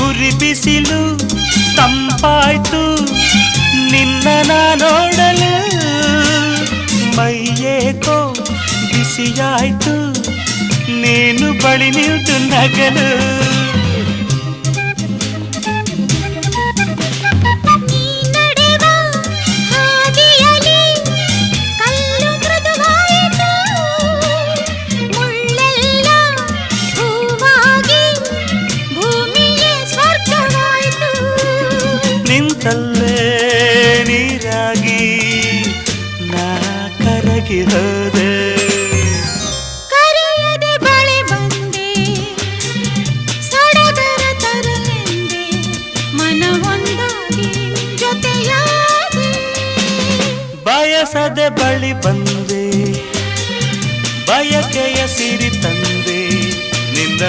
ಉರಿ ಬಿಸಿಲು ತಂಪಾಯ್ತು ನಿನ್ನ ನೋಡಲು ಮೈಯೇಕೋ ಬಿಸಿಯಾಯ್ತು ನೀನು ಬಳಿ ನಿಂತು ನಗಲು ನಿಂತಲ್ಲೇ ನೀರಾಗಿ ನಾ ಕರಗಿ ಹೋದೆ ಕರೆಯದೆ ಬಳಿ ಬಂದೆ ಸಡಗರ ತರಲೆಂದೆ ಮನವೊಂದಾಗಿ ಜೊತೆಯಾದೆ ಬಯಸದೆ ಬಳಿ ಬಂದೆ ಬಯಕೆಯ ಸಿರಿ ತಂದೆ ನಿಂದ